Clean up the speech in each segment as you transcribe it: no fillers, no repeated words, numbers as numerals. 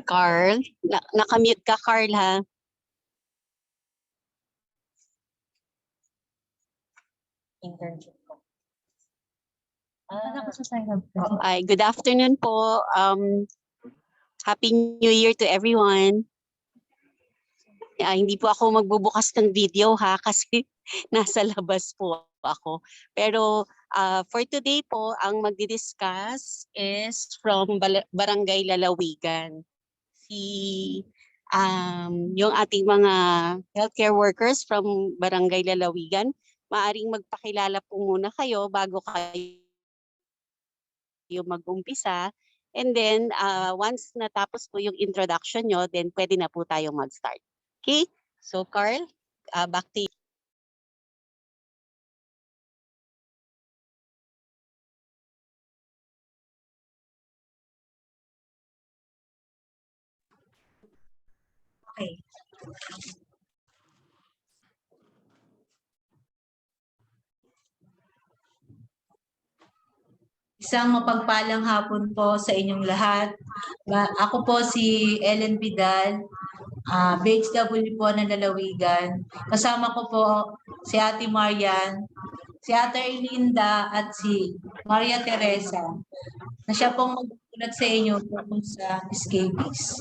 Carl, nakamute ka, Carl, ha? Internship ko. Nakasasign up ka. Ay, good afternoon po. Happy New Year to everyone. Hindi po ako magbubukas ng video, ha, kasi nasa labas po ako. Pero for today po, ang magdi-discuss is from Barangay Lalawigan. Yung ating mga healthcare workers from Barangay Lalawigan, maaring magpakilala po muna kayo bago kayo mag-umpisa. And then, once natapos po yung introduction nyo, then pwede na po tayong mag-start. Okay? So, Carl, back to you. Okay. Isang mapagpalang hapon po sa inyong lahat. Ako po si Ellen Vidal, BHW po ng Lalawigan. Kasama ko po si Ate Marian, si Ate Erlinda at si Maria Teresa na siya pong magbubulat sa inyo tungkol sa scabies.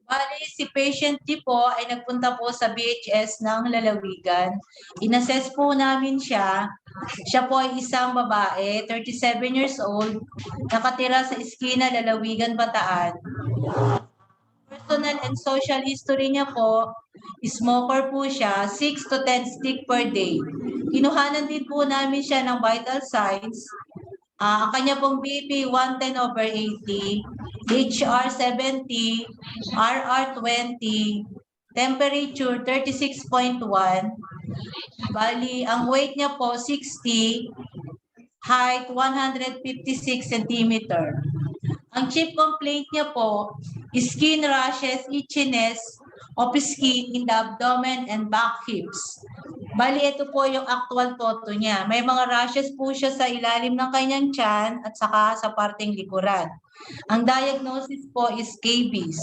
Bali, si patient D po ay nagpunta po sa BHS ng Lalawigan. Inassess po namin siya. Siya po ay isang babae, 37 years old, nakatira sa Iskina, Lalawigan, Bataan. Personal and social history niya po, smoker po siya, 6 to 10 stick per day. Kinuhanan din po namin siya ng vital signs. Ang kanya pong BP 110/80, HR 70, RR 20, temperature 36.1. Bali, ang weight niya po 60, height 156 cm. Ang chief complaint niya po, skin rashes, itchiness of skin in the abdomen and back hips. Bali, ito po yung actual photo niya. May mga rashes po siya sa ilalim ng kanyang tiyan at saka sa parteng likuran. Ang diagnosis po is scabies.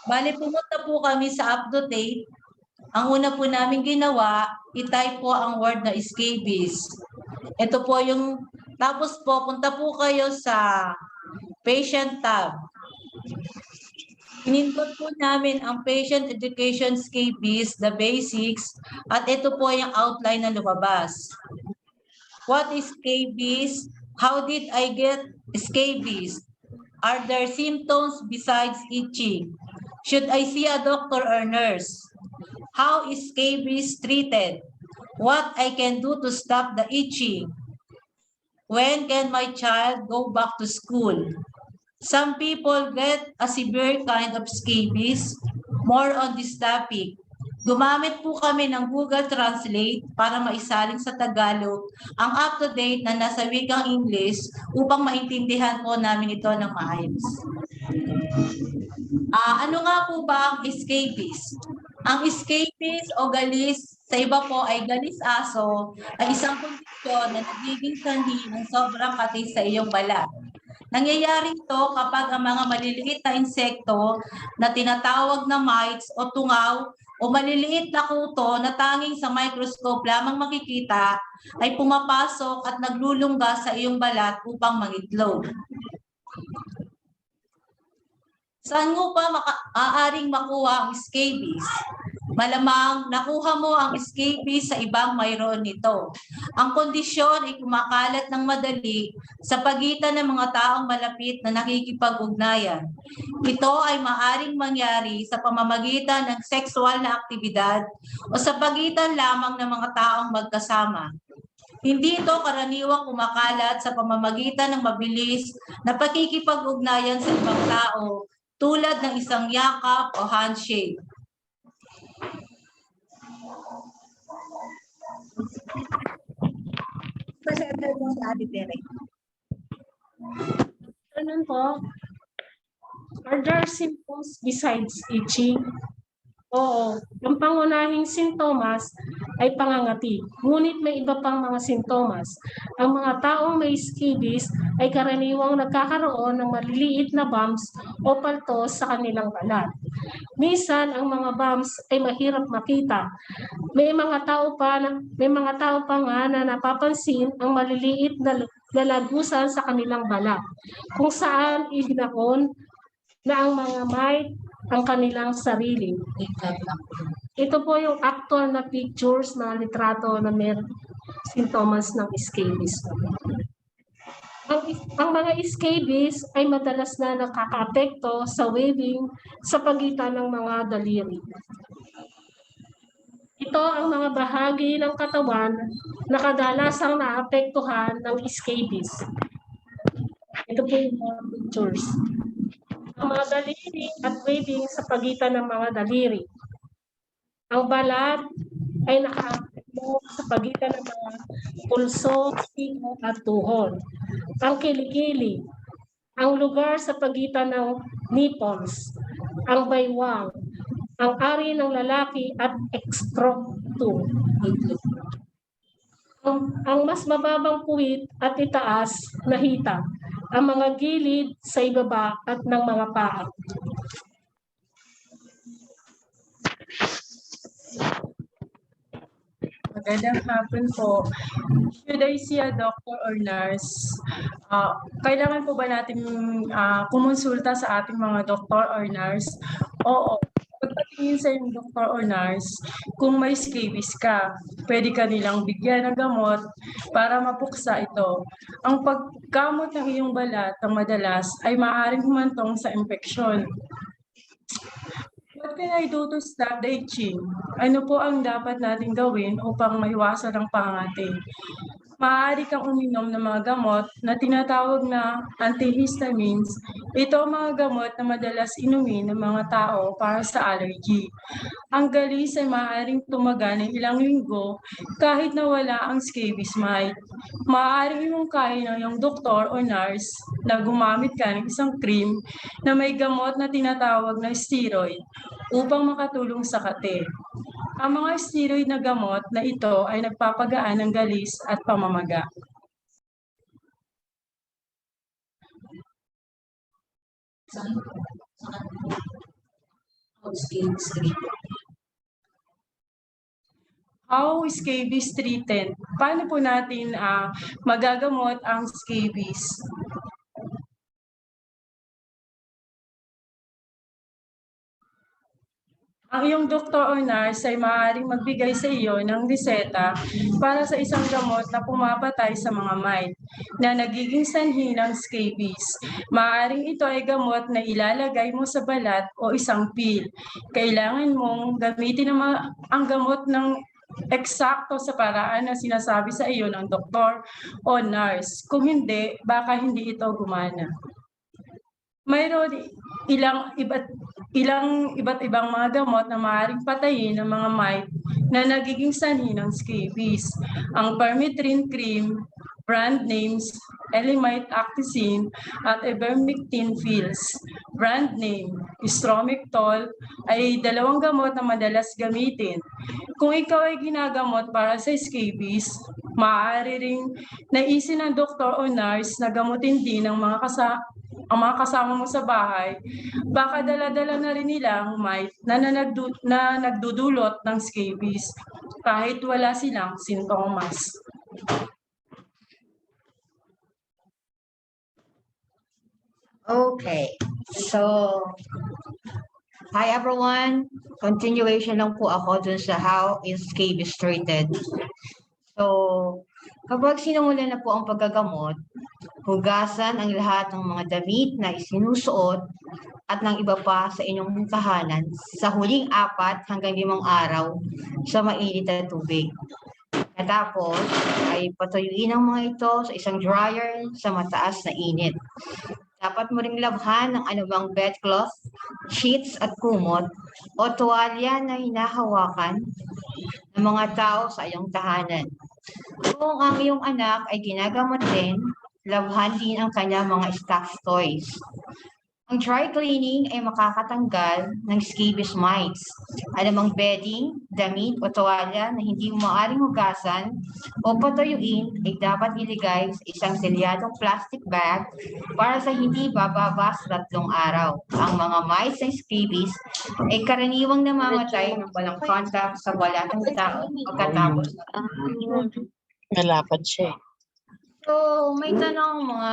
Bali, pumunta po kami sa UpToDate. Ang una po namin ginawa, i-type po ang word na scabies. Ito po yung, tapos po, punta po kayo sa patient tab. Input po namin ang patient education scabies, the basics, at ito po yung outline na lumabas. What is scabies? How did I get scabies? Are there symptoms besides itching? Should I see a doctor or nurse? How is scabies treated? What I can do to stop the itching? When can my child go back to school? Some people get a severe kind of scabies. More on this topic. Gumamit po kami ng Google Translate para maisalin sa Tagalog ang UpToDate na nasa wikang English upang maintindihan po namin ito ng maayos. Ano nga po ba ang scabies? Ang scabies o galis, sa iba po ay galis aso, ay isang kondisyon na nagiging sanhi ng sobrang katis sa iyong balat. Nangyayari ito kapag ang mga maliliit na insekto na tinatawag na mites o tungaw o maliliit na kuto na tanging sa microscope lamang makikita ay pumapasok at naglulungga sa iyong balat upang mangitlog. Saan mo pa maaaring makuha ang scabies? Malamang nakuha mo ang scabies sa ibang mayroon nito. Ang kondisyon ay kumakalat ng madali sa pagitan ng mga taong malapit na nakikipag-ugnayan. Ito ay maaaring mangyari sa pamamagitan ng sexual na aktibidad o sa pagitan lamang ng mga taong magkasama. Hindi ito karaniwang kumakalat sa pamamagitan ng mabilis na pakikipag-ugnayan sa ibang tao tulad ng isang yakap o handshake. Presenter mo sa Ate Tere. Ganun po. Are there symptoms besides itching? Oo, ang pangunahing sintomas ay pangangati, ngunit may iba pang mga sintomas. Ang mga taong may scabies ay karaniwang nagkakaroon ng maliliit na bumps o paltos sa kanilang balat. Minsan, ang mga bumps ay mahirap makita. May mga tao pa nga na napapansin ang maliliit na lalagusan sa kanilang balat, kung saan ihinakon na ang mga mite ang kanilang sarili. Ito po yung actual na pictures, mga litrato na may sintomas ng scabies. Ang mga scabies ay madalas na nakakaapekto sa waving sa pagitan ng mga daliri. Ito ang mga bahagi ng katawan na kadalasang naapektuhan ng scabies. Ito po yung mga pictures. Ang mga daliri at waving sa pagitan ng mga daliri. Ang balat ay nakaapekto sa pagitan ng mga pulso, siko at tuhod. Ang kilikili, ang lugar sa pagitan ng nipples, ang baywang, ang ari ng lalaki at extroctum. Ang mas mababang puwit at itaas na hita, ang mga gilid sa ibaba at ng mga paa. Magandang hapon po. Should I see a doctor or nurse? Kailangan po ba natin kumonsulta sa ating mga doktor or nurse? Oo. Pagpatingin sa yung doktor or nurse, kung may scabies ka, pwede ka nilang bigyan ng gamot para mapuksa ito. Ang pagkamot ng iyong balat ng madalas ay maaaring humantong sa impeksyon. What can I do to stop the itching? Ano po ang dapat nating gawin upang maiwasan ang pangangati? Maaari kang uminom ng mga gamot na tinatawag na antihistamines. Ito ang mga gamot na madalas inumin ng mga tao para sa allergy. Ang galis ay maaaring tumagal ng ilang linggo kahit na wala ang scabies mite. Maaaring imungkahi ng iyong doktor o nurse na gumamit ka ng isang cream na may gamot na tinatawag na steroid upang makatulong sa kate. Ang mga steroid na gamot na ito ay nagpapagaan ng galis at pamamaga. How scabies treated? Paano po natin magagamot ang scabies? Ang iyong doktor o nurse ay maaaring magbigay sa iyo ng reseta para sa isang gamot na pumapatay sa mga mite na nagiging sanhi ng scabies. Maaaring ito ay gamot na ilalagay mo sa balat o isang pill. Kailangan mong gamitin ang gamot ng eksakto sa paraan na sinasabi sa iyo ng doktor o nurse. Kung hindi, baka hindi ito gumana. Mayroon ilang iba't ibang mga gamot na maaaring patayin ng mga mite na nagiging sanhi ng scabies. Ang permethrin cream, brand names, Elimite Acticin, at ivermectin pills. Brand name, Stromictol, ay dalawang gamot na madalas gamitin. Kung ikaw ay ginagamot para sa scabies, maaari ring naisin ng doktor o nurse na gamutin din ang mga kasama mo sa bahay, baka dala-dala na rin nila ang mite na nagdudulot ng scabies kahit wala silang sintomas. Okay, so hi everyone. Continuation lang po ako dun sa how is scabies treated. So, kapag sinumulan na po ang paggagamot, hugasan ang lahat ng mga damit na isinusuot at ng iba pa sa inyong tahanan sa huling 4 hanggang 5 araw sa mainit na tubig. Tapos ay patuyuin ang mga ito sa isang dryer sa mataas na init. Dapat mo ring labhan ng anumang bedcloth, sheets at kumot o tuwalya na hinahawakan ng mga tao sa iyong tahanan. Kung ang iyong anak ay ginagamot din, labhan din ang kanyang mga stuffed toys. Ang dry cleaning ay makakatanggal ng scabies mites. Anumang bedding, damit o tuwalya na hindi maaaring hugasan o patuyuin ay dapat iligay sa isang selyadong plastic bag para sa hindi bababa sa 3 araw. Ang mga mites ng scabies ay karaniwang namamatay ng walang contact sa wala ng tao pagkatapos. Nalapan siya. So, may tanong mga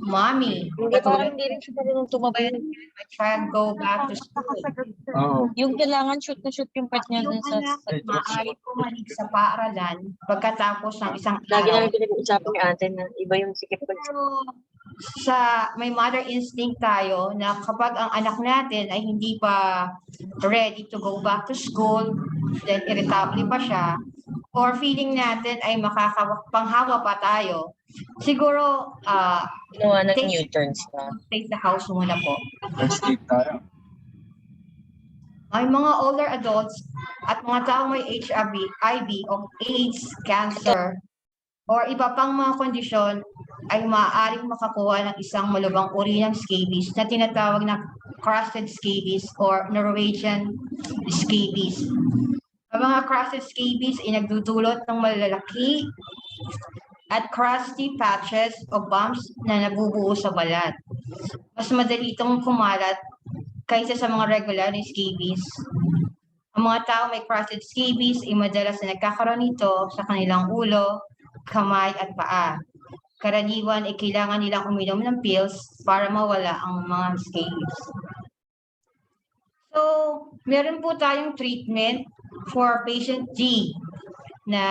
mommy. Parang hindi rin siya marunong tumabay. My child go back to school. Yung kailangan shoot na shoot yung part niya Yung dun sa anak ay maaari bumalik sa paaralan pagkatapos ng isang lagi araw. namin pinag-uusapan ni ate na iba yung sikip ko. Pero may mother instinct tayo na kapag ang anak natin ay hindi pa ready to go back to school, then irritable pa siya, or feeling natin ay makakapanghawa pa tayo, siguro Ginawa ng Take- U-turns na. stay sa house muna po. Escape tayo. Ay mga older adults at mga taong may HIV o AIDS, cancer, or iba pang mga kondisyon ay maaaring makakuha ng isang malubhang uri ng scabies na tinatawag na crusted scabies or Norwegian scabies. Ang mga crusted scabies ay nagdudulot ng malalaki at crusty patches o bumps na nabubuo sa balat. Mas madali itong kumalat kaysa sa mga regular na scabies. Ang mga tao may crusted scabies ay madalas na nagkakaroon nito sa kanilang ulo, kamay at paa. Karaniwan ay kailangan nilang uminom ng pills para mawala ang mga scabies. So, meron po tayong treatment for patient D na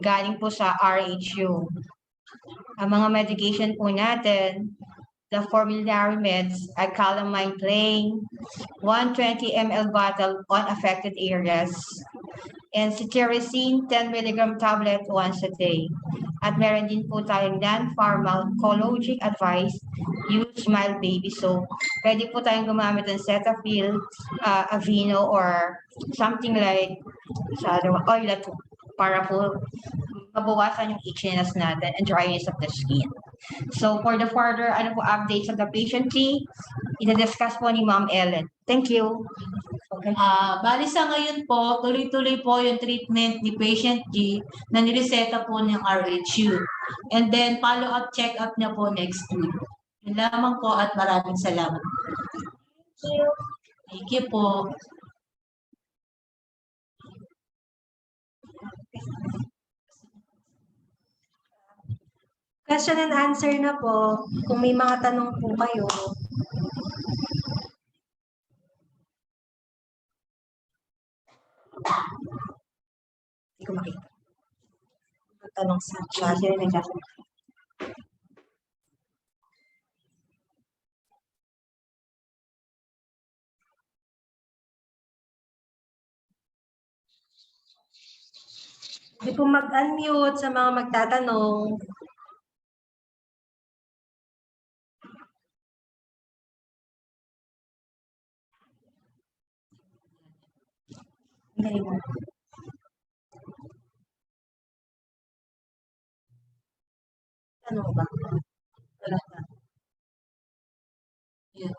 galing po sa RHU. Ang mga medication po natin, the formulary meds ay calamine plain, 120 ml bottle on affected areas, and cetirizine 10 mg tablet once a day. At meron din po tayong non-pharmacologic advice, use mild baby soap. Pwede po tayong gumamit ng Cetaphil, Aveeno, or something like oil para po mabawasan yung itchiness natin and dryness of the skin. So for the further updates of the patient T, ina-discuss po ni Ma'am Ellen. Thank you. Bali sa ngayon po, tuloy-tuloy po yung treatment ni patient G na nireseta po ng RHU. And then follow-up check-up niya po next week. Yun lamang po at maraming salamat. Thank you po. Question and answer na po. Kung may mga tanong po kayo. Hindi ko makita. Tanong sa chat. Hindi po mag-unmute sa mga magtatanong. Galing mo. Ano ba? Wala pa. Yan.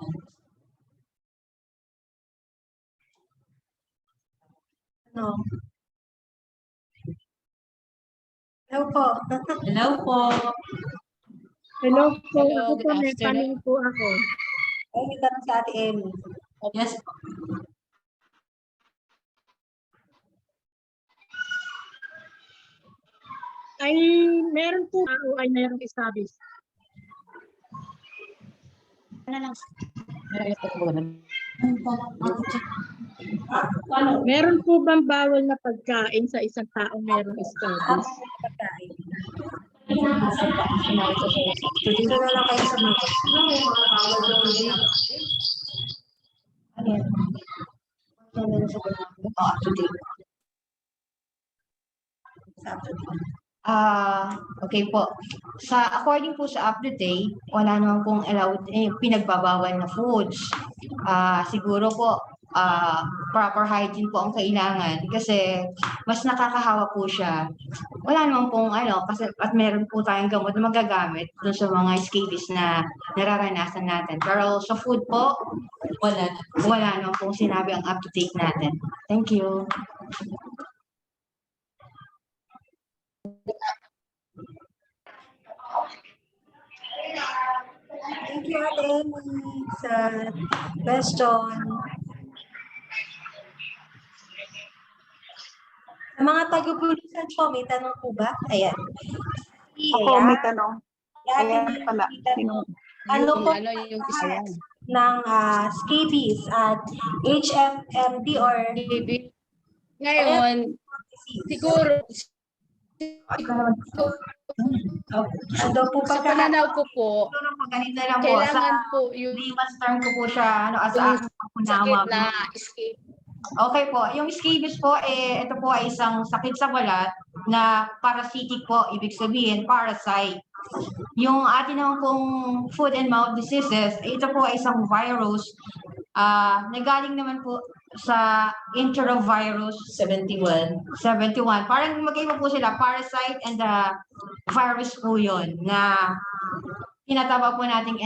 Ano? Hello po. Hello po. Hello po, Hello, ako po, good may afternoon. tanong po ako. Ay, may tanong sa Ate Emmy. Yes po. Ay, meron po o ay meron scabies? Meron po bang bawal na pagkain sa isang taong merong scabies? Dito na lang kayo sa mga. Okay po. According po sa up to date, wala naman pong allowed pinagbabawal na foods. Siguro po proper hygiene po ang kailangan kasi mas nakakahawa po siya. Wala naman pong kasi at meron po tayong gamot na magagamit dun sa mga scabies na nararanasan natin. Pero sa food po, Wala na. wala naman pong sinabi ang up-to-date natin. Thank you. Thank you, Ate Amy, sa question. Sa mga taga-Bulusan po, may tanong po ba? Ayan. Ako, may tanong. Ayan pala. Sino? Ano po yung isa Ayan. ng scabies at HFMD or Ngayon, siguro, ano po sa pananaw ko po, Siguro po ganito lang po. Sa kailangan po yung layman's term ko po siya, as Yung a sakit na escape. Okay po. Yung scabies po, ito po ay isang sakit sa balat na parasitic po, ibig sabihin, parasite. Yung atin naman pong foot and mouth diseases, ito po ay isang virus nagaling naman po sa enterovirus 71. 71. Parang magkaiba po sila, parasite and virus po yun na tinatawag po nating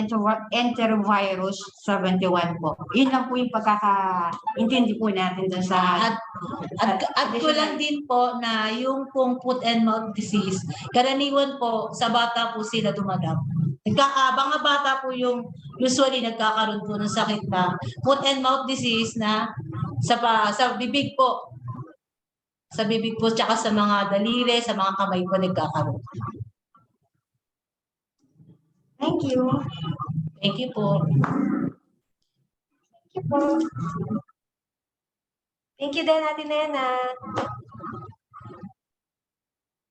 enterovirus 71 po. Yun lang po yung pagkakaintindi po natin dun sa At ko lang din po na yung pong foot and mouth disease, karaniwan po sa bata po sila dumadap. Mga bata po yung usually nagkakaroon po ng sakit na foot and mouth disease na sa bibig po. Sa bibig po tsaka sa mga daliri, sa mga kamay po nagkakaroon. Thank you. Thank you po. Thank you po. Thank you din, Ate Nena.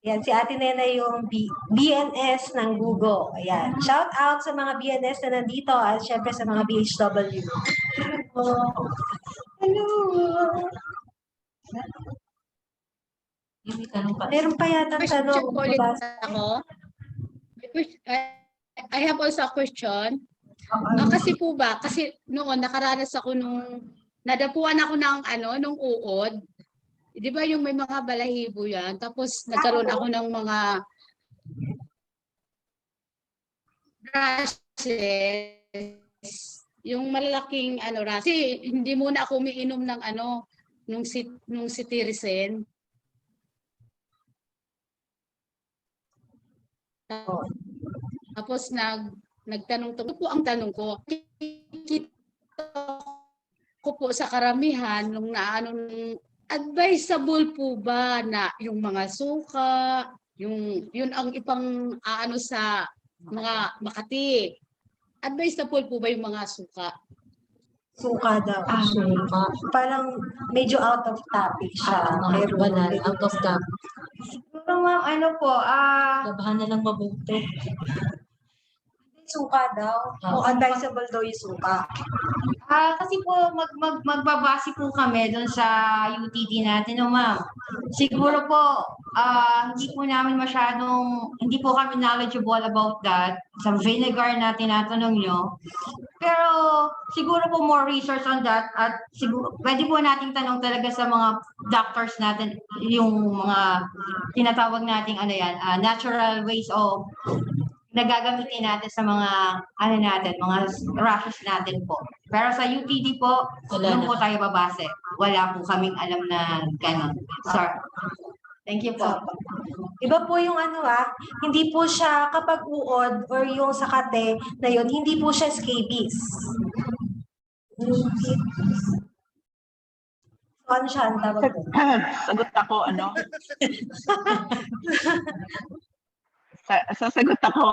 Yan, si Ate Nena yung BNS ng Google. Ayan. Shout out sa mga BNS na nandito at syempre sa mga BHW. Hello. Yung may tanong pa. Meron pa yata Question tanong. po ulit ako. I have also a question. Kasi po ba, kasi noon nakaranas ako nadapuan ako nung uod. Di ba yung may mga balahibo yan? Tapos nagkaroon ako ng mga rashes. Yung malalaking rash. Kasi hindi muna ako umiinom ng nung cetirizine. Tapos nagtanong po ang tanong ko. Ko po sa karamihan nung advisable po ba na yung mga suka, yun ang ipang sa mga Makati. Advisable po ba yung mga suka? Suka daw. Parang medyo out of topic siya. Pero Banal, out of topic. siguro ma'am, Labahan na lang mabuto. suka daw. O advisable daw yung suka. kasi po magbabase po kami doon sa UTD natin, no ma'am. Siguro po hindi po kami knowledgeable about that sa vinegar na tinatanong nyo. Pero siguro po more research on that at siguro pwede po nating tanong talaga sa mga doctors natin yung mga tinatawag nating natural ways of nagagamitin natin sa mga mga rashes natin po. Pero sa UTD po, doon po tayo babase. Wala po kaming alam na gano'n. Sorry. Thank you po. Iba po yung hindi po siya kapag uod or yung sakate na yun, hindi po siya scabies. So, ano siya ang tawag po? Sagot ako, Sasagot ako,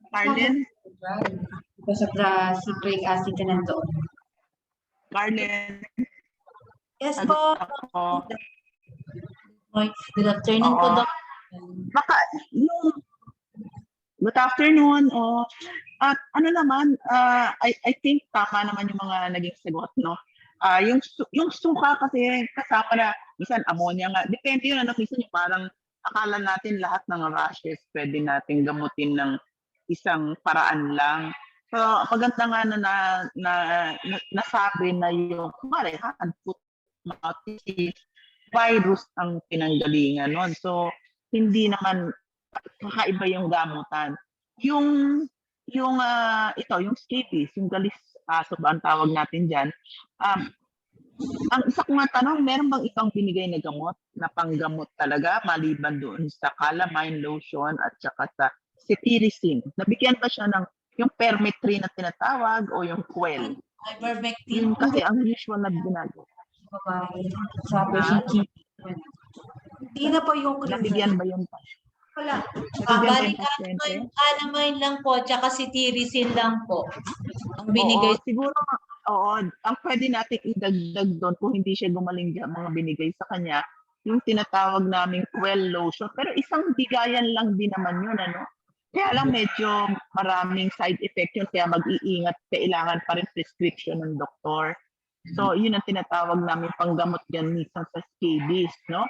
Carlin? Because of the citric acid na nandoon. Carlin? Yes po. Ako. Good afternoon po, Oo. Doc. Good afternoon. At naman, I think tama naman yung mga naging sagot, no? Yung suka kasi kasama na, minsan ammonia nga. Depende yun, minsan yung parang akala natin lahat ng rashes pwede natin gamutin ng isang paraan lang. So, maganda nga nasabi na yung, kumari, hand, foot, mouth disease, virus ang pinanggalingan nun. So, hindi naman kakaiba yung gamutan. Yung scabies, yung galis aso ba ang tawag natin dyan, ang isa ko nga tanong, meron bang ibang binigay na gamot na panggamot talaga maliban doon sa calamine lotion at saka sa cetirizine? Nabigyan ba siya ng yung permethrin na tinatawag o yung Quell? Ivermectin Yun kasi ang usual na ginagawa. babae. Sabi siya, Hindi na po yung Nabigyan ba yung Wala. balikan ko yung calamine lang po, tsaka si Tiricin lang po. Ang binigay. Oo, siguro, ang pwede natin idagdag doon kung hindi siya gumaling dyan, mga binigay sa kanya, yung tinatawag naming Quell lotion. Pero isang bigayan lang din naman yun, ano? Kaya lang medyo maraming side effect yun, kaya mag-iingat, kailangan pa rin prescription ng doktor. So, yun ang tinatawag namin panggamot dyan minsan sa scabies, no?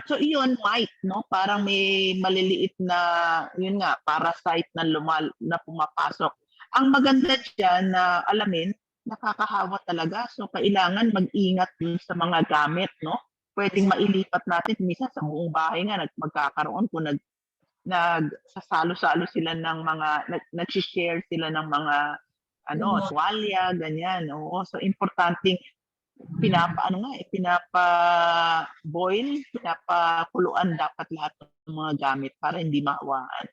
So, iyon, mite, no? Parang may maliliit na, yun nga, parasite na na pumapasok. Ang maganda dyan na alamin, nakakahawa talaga. So, kailangan mag-ingat din sa mga gamit, no? Pwedeng mailipat natin. Minsan sa buong bahay nga, magkakaroon kung nagsasalo-salo sila ng mga, nag-share sila ng mga, tuwalya, ganyan. Oo, so importanteng pinapa-boil, pinapakuluan dapat lahat ng mga gamit para hindi mahawaan.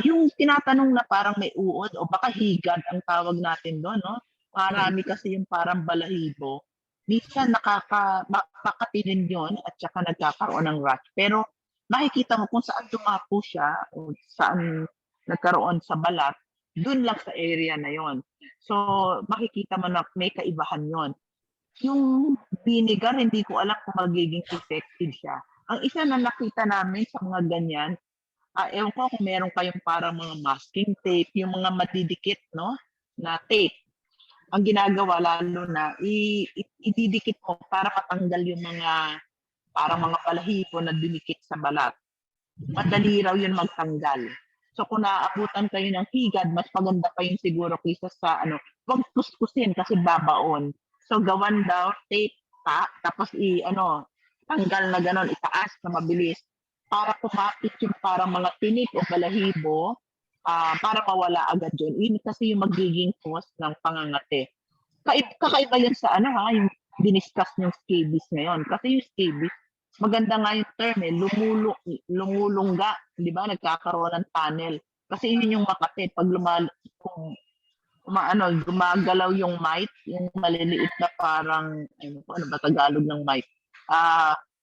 Yung tinatanong na parang may uod o baka higad ang tawag natin doon, no? Marami kasi yung parang balahibo. Minsan makakatinin yun at saka nagkakaroon ng rash. Pero makikita mo kung saan dumapo siya o saan nagkaroon sa balat, dun lang sa area na yon. So makikita mo na may kaibahan yon. Yung vinegar, hindi ko alam kung magiging effective siya. Ang isa na nakita namin sa mga ganyan, ewan ko kung meron kayong parang mga masking tape, yung mga madidikit, no, na tape. Ang ginagawa lalo na, ididikit mo para matanggal yung mga parang mga balahibo na dinikit sa balat. Madali raw yun magtanggal. So kung naaabutan kayo ng higad, mas maganda pa yun siguro kaysa sa wag kuskusin kasi babaon. So gawan daw, tape pa, tapos tanggal na ganon, itaas na mabilis para kumapit yung parang mga tinik o balahibo para mawala agad yun. Yun kasi yung magiging cause ng pangangati. Kakaiba yun sa yung diniscuss yung scabies ngayon. Kasi yung scabies, maganda nga yung term lumulungga, di ba? Nagkakaroon ng tunnel. Kasi yun yung makati. Pag gumagalaw yung mite, yung maliliit na parang, ano ba Tagalog ng mite?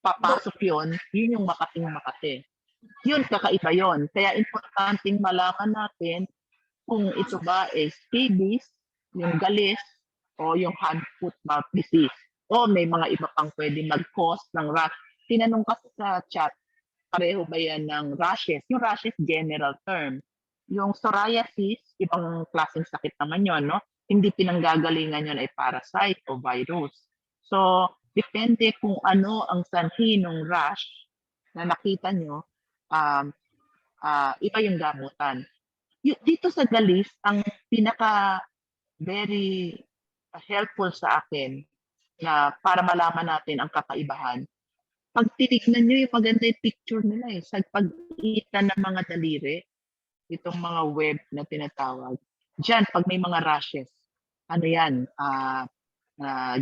Papasok yun yung Makati. Yun, kakaiba yun. Kaya importanteng malaman natin kung ito ba scabies, yung galis, o yung hand-foot mouth disease. O may mga iba pang pwede mag-cause ng rash. Tinanong kasi sa chat, pareho ba yan ng rashes? Yung rashes, general term. Yung psoriasis, ibang klaseng sakit naman yun, no? Hindi pinanggagalingan yun ay parasite o virus. So, depende kung ano ang sanhi ng rash na nakita nyo, iba yung gamutan. Dito sa galis, ang pinaka very helpful sa akin na para malaman natin ang kakaibahan, pag tinignan nyo yung maganda yung picture nila sa pag-itan ng mga daliri, itong mga web na tinatawag, dyan, pag may mga rashes,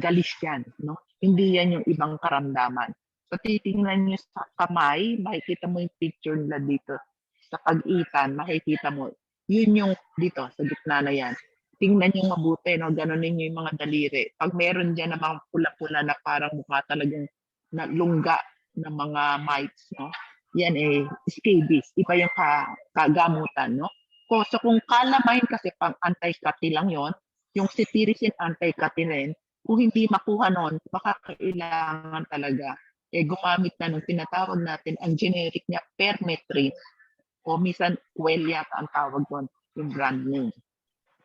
galis yan, no? Hindi yan yung ibang karamdaman. So, titingnan nyo sa kamay, makikita mo yung picture nila dito. Sa pag-itan, makikita mo, yun yung dito, sa gitna na yan. Tingnan nyo mabuti, no? Ganunin nyo yung mga daliri. Pag meron dyan na mga pula-pula na parang mukha talagang lungga ng mga mites, no? Yan scabies. Iba yung kagamutan, no? So kung calamine kasi pang anti-cutty lang yon, yung cetirizine anti-cutty rin, kung hindi makuha nun, baka kailangan talaga gumamit na nung tinatawag natin ang generic niya permethrin o minsan Quell yata ang tawag doon, yung brand name.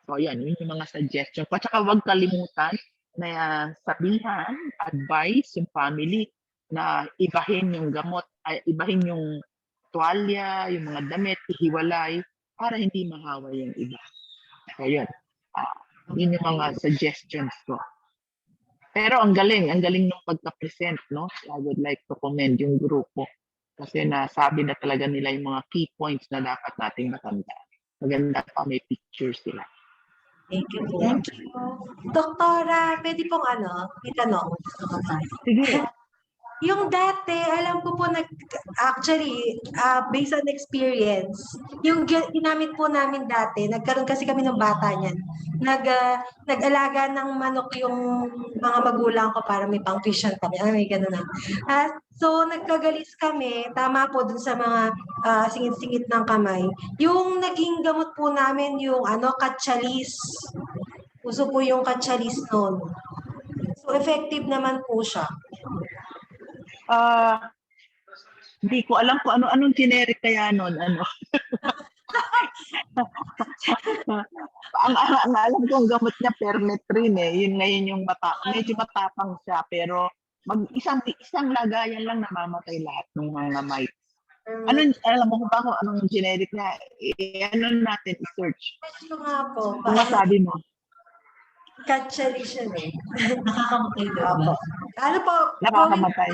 So yan, yun yung mga suggestion. At saka huwag kalimutan na sabihan, advice yung family na ibahin yung gamot, ibahin yung tuwalya, yung mga damit, ihiwalay, para hindi mahawa yung iba. So yun. Yun yung mga suggestions ko. Pero ang galing ng pagka-present, no? I would like to commend yung grupo kasi nasabi na talaga nila yung mga key points na dapat nating matandaan. Maganda pa, may pictures sila. Thank you po. Doktora, pwede pong itanong. Sige. Yung dati, alam ko po, actually, based on experience, yung ginamit po namin dati, nagkaroon kasi kami ng bata niyan. Nag-alaga ng manok yung mga magulang ko para may pang-tuition kami. May gano'n na. So, nagkagalis kami, tama po dun sa mga singit-singit ng kamay. Yung naging gamot po namin, yung katsalis. Uso po yung katsalis noon. So, effective naman po siya. Hindi ko alam kung anong generic kaya nun. ang alam ko ang gamot niya permethrin eh. Yun ngayon yung medyo matapang siya pero isang lagayan lang namamatay lahat ng mga mites. Alam mo ba kung anong generic niya? Natin i-search. Ito nga po. Kung masabi mo. Katsalis siya eh. Nakakamatay ba? Ano po? Nakakamatay.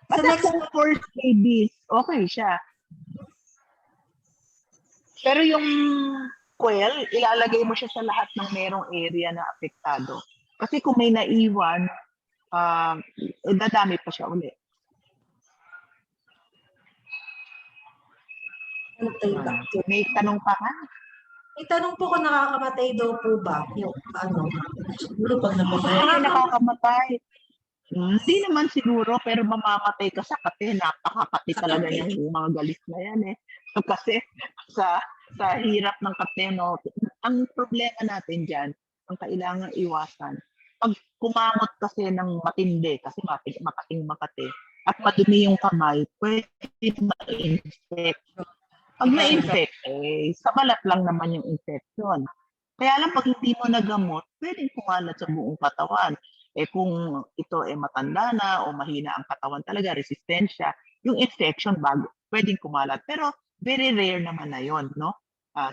Basta kung for babies, okay siya. Pero yung quail, ilalagay mo siya sa lahat ng merong area na apektado. Kasi kung may naiwan, dadami pa siya uli. May tanong pa ka? May tanong po kung nakakamatay daw po ba? Yung siguro pag nakakamatay. Hindi naman siguro, pero mamamatay ka sa kate. Napakakate talaga yung mga galis na yan eh. So, kasi sa hirap ng kate, no, ang problema natin dyan, ang kailangan iwasan, pag kumamot kasi ng matindi, kasi makating makate, at madumi yung kamay, pwede ma-infect. Pag na-infect, sa balat lang naman yung infection. Kaya lang pag hindi mo nagamot, pwedeng kumalat sa buong katawan. Kung ito matanda na o mahina ang katawan talaga, resistensya, yung infection pwedeng kumalat. Pero very rare naman na yon, no?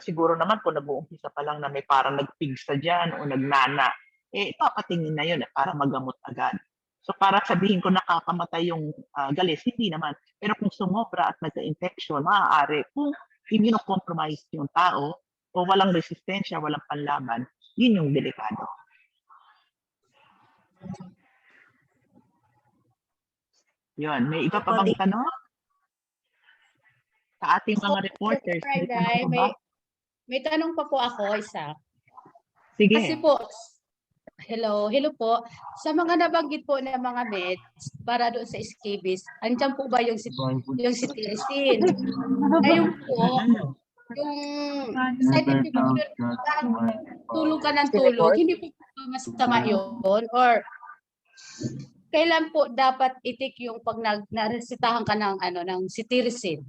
Siguro naman kung nag-uumpisa pa lang na may parang nagpigsa dyan o nagnana, ipapatingin na yun para magamot agad. So para sabihin ko nakakamatay yung galis, hindi naman. Pero kung sumobra at nagka-infection, maaari kung immunocompromised yung tao o walang resistensya, walang panlaban, yun yung delikado. Yun, may iba pa bang tanong? Sa ating mga reporters. May tanong pa po ako, isa. Sige. Kasi po, hello po. Sa mga nabanggit po na mga meds para doon sa scabies, andyan po ba yung cetirizine? Ngayon po, yung scientific tulong ka ng tulong, hindi po masama yun? Or kailan po dapat itik yung pag naresitahan ka ng cetirizine?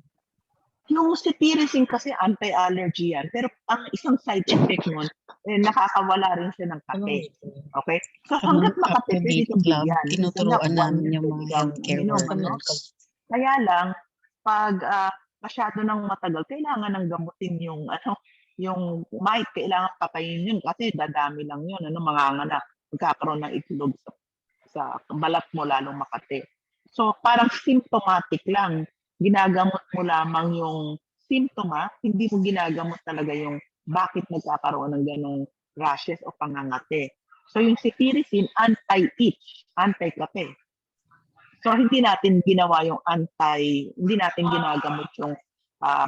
Yung cetirizine kasi anti-allergy yan. Pero ang isang side effect nun, nakakawala rin siya ng kate. Okay? So hanggat makate, pwede ito bigyan. Tinuturuan namin yung mga healthcare workers. Kaya lang, pag masyado ng matagal, kailangan ng gamutin yung mite, kailangan patayin yun kasi dadami lang yun. Manganganak, magkakaroon ng itlog sa balat mo lalong makate. So parang symptomatic lang. Ginagamot mo lamang yung simptoma, hindi mo ginagamot talaga yung bakit nagkakaroon ng ganong rashes o pangangate. So yung cetirizine, anti-itch, anti-kate. So hindi natin ginawa yung hindi natin ginagamot yung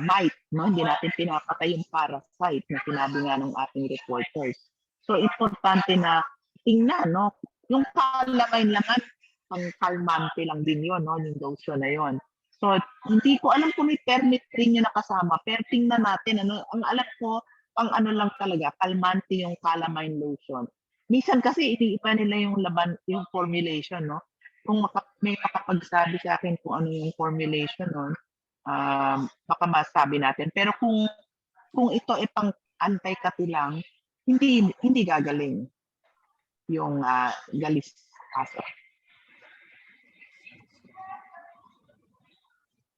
mite, no? Hindi natin pinapatay yung parasite na sinabi nga ng ating reporters. So importante na tingnan, no? Yung calamine naman, pang calmante lang din yun, no? Yung lotion na yun. So hindi ko alam kung may permethrin yung nakasama, pero tingnan natin, ang alam ko, pang lang talaga, calmante yung calamine lotion. Minsan kasi iniiba nila yung yung formulation, no? Kung may makapagsabi sa akin kung ano yung formulation nun, baka masabi natin. Pero kung ito ay pang anti-kate lang, hindi gagaling yung galis aso.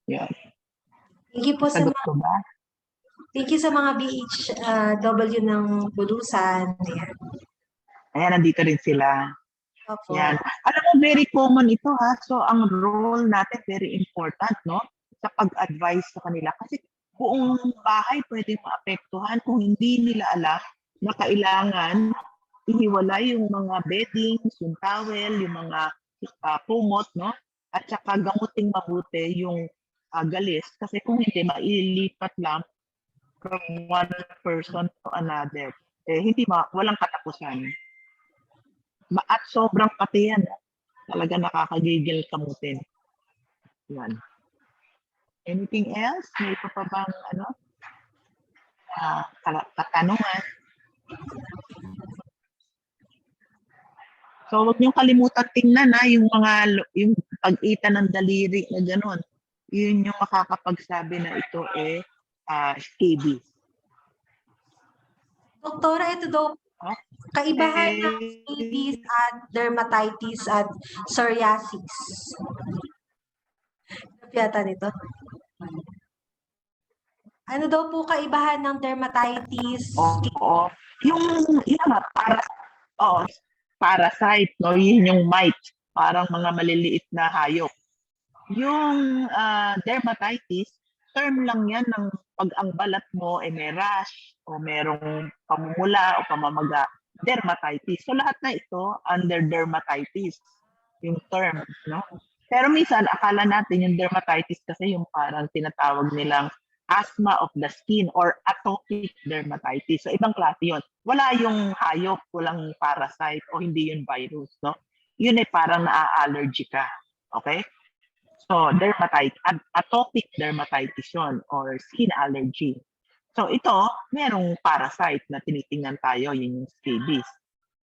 Yan. Thank you po sa Sagot ko ba? Thank you sa mga BHW ng Bulusan. Ayan. Ayan, nandito rin sila. Opo. Yan. Alam mo, very common ito ha. So, ang role natin very important, no? Sa pag-advise sa kanila. Kasi buong bahay pwedeng maapektuhan kung hindi nila alam na kailangan ihiwalay yung mga beddings, yung towel, yung mga kumot, no? At saka gamuting mabuti yung galis. Kasi kung hindi, mailipat lang from one person to another. Walang katapusan. At sobrang pati yan. Talaga nakakagigil kamutin. Yan. Anything else? May pa bang katanungan? So, huwag niyong kalimutan tingnan yung yung pag-ita ng daliri na gano'n. Yun yung makakapagsabi na ito scabies. Doktora, ito daw kaibahan ng scabies at dermatitis at psoriasis. Yata nito. Ano daw po kaibahan ng dermatitis? Oo. Yung parasite, no? Yun yung mite. Parang mga maliliit na hayop. Yung dermatitis, term lang yan ng pag ang balat mo may rash o merong pamumula o pamamaga. Dermatitis. So lahat na ito under dermatitis yung term, no? Pero minsan akala natin yung dermatitis kasi yung parang tinatawag nilang asthma of the skin or atopic dermatitis. So ibang klase yun. Wala yung hayop, walang parasite o hindi yun virus, no? Yun ay parang naa-allergy ka. Okay? So dermatitis, atopic dermatitis yun or skin allergy. So ito, merong parasite na tinitingnan tayo, yun yung scabies.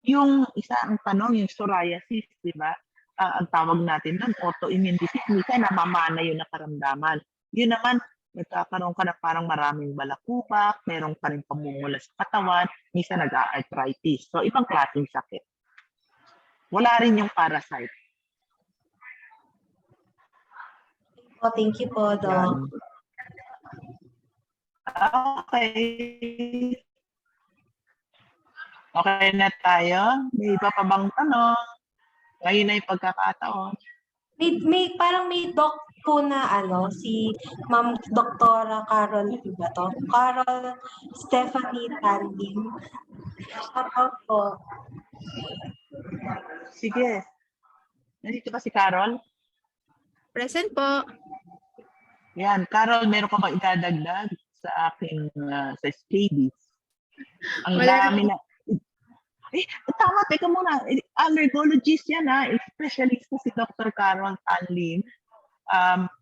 Yung isa ang tanong, yung psoriasis, di ba? Ang tawag natin doon, autoimmune disease, minsan namamana yun na karamdaman. Yun naman, nagkakaroon ka na parang maraming balakubak, merong pa rin pamumula sa katawan, minsan nag-arthritis. So ibang klaseng sakit. Wala rin yung parasite. Thank you po, Doc. Okay. Okay na tayo. May iba pa bang tanong? Ngayon na yung pagkakataon. Parang may doc po na si Ma'am Doktora Carol, ba to? Carol Stephanie Tandim. Shout out po. Sige. Nandito ba si Carol? Present po. Yan. Carol, meron ka bang idadagdag sa aking sa scabies? Ang dami na. Tama, teka muna. Allergologist yan specialist si Dr. Carol Tanlim.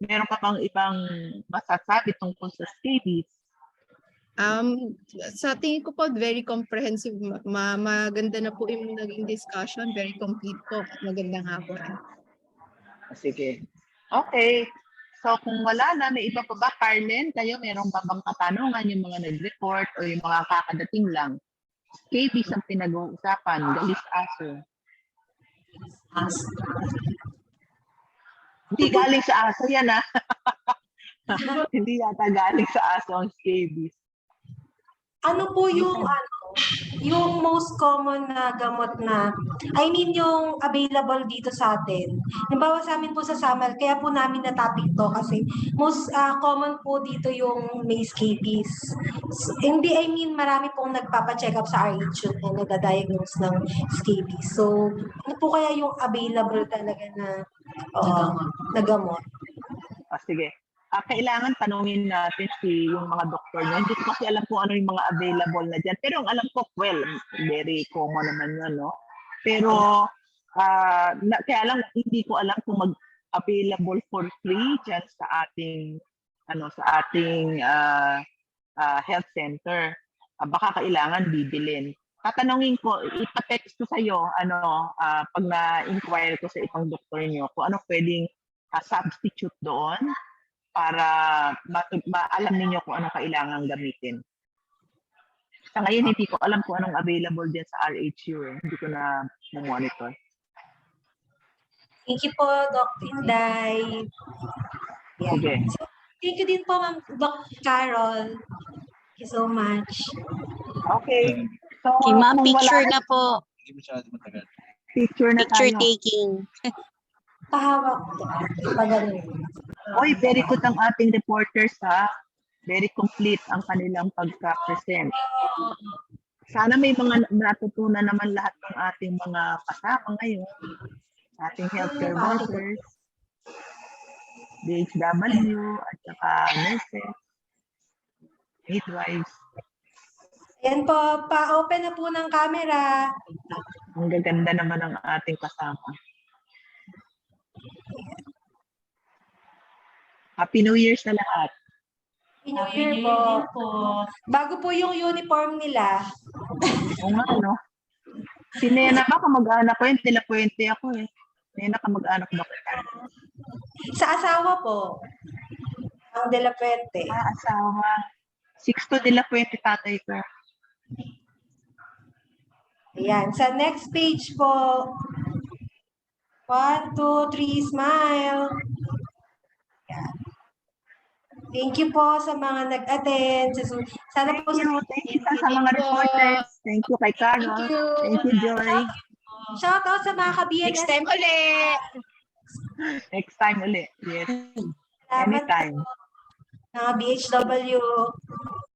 Meron ka bang ibang masasabi tungkol sa scabies? Sa tingin ko po, very comprehensive. Maganda na po yung naging discussion. Very complete po. Magandang hapon. Sige. Okay. So kung wala na, may iba pa ba? Carmen, kayo meron ba bang katanungan yung mga nag-report o yung mga kakadating lang? Scabies ang pinag-uusapan. Galis aso. Hindi galing sa aso yan Hindi yata galing sa aso ang scabies. Ano po yung most common na gamot yung available dito sa atin? Halimbawa sa amin po sa Samal, kaya po namin na-topic to kasi most common po dito yung may scabies. Marami pong nagpapacheck up sa RH na nagda-diagnose ng scabies. So, ano po kaya yung available talaga na gamot? Sige. Kailangan tanungin natin yung mga doktor niya. Hindi ko kasi alam kung ano yung mga available na dyan. Pero ang alam ko, very common naman yun, no? Pero, kaya lang, hindi ko alam kung mag-available for free dyan sa ating, health center. Baka kailangan bibilin. Tatanungin ko, ipa-text ko sa'yo, pag na-inquire ko sa ibang doktor niyo, kung ano pwedeng substitute doon, para maalam ninyo kung anong kailangan gamitin. Sa ngayon, hindi ko alam kung anong available din sa RHU. Hindi ko na monitor. Thank you po, Doc Inday. Yeah. Okay. Thank you din po, Ma'am Doc Carol. you so much. Okay. So, Okay, ma'am, kung wala picture na, na po. picture na Picture tayo. taking. Pahawak ko. Pagaling. Oy, very good ang ating reporters ha. Very complete ang kanilang pagka-present. Sana may mga natutunan naman lahat ng ating mga kasama ngayon. Ating healthcare workers, DHW, at saka nurses, midwives. Ayan po, pa-open na po ng camera. Ang gaganda naman ng ating kasama. Happy New Year's na lahat. Happy New Year po. Bago po yung uniform nila. Oo nga, no? Si Nena ba, kamag-anak ko yun, Tila Puente ako eh. Nena, kamag-anak ba ko? Sa asawa po. Ang De La Puente. Asawa. Sixto de la Puente tatay ko. Ayan. Sa next page po. 1, 2, 3, smile. Ayan. Thank you po sa mga nag-attend. Sana po Thank you sa mga reporters. Thank you kay Carol. Thank you, Joy. Shout out sa mga ka-BNS. Next time ulit! Next time ulit. Yes. Salamat Anytime. po. Mga BHW.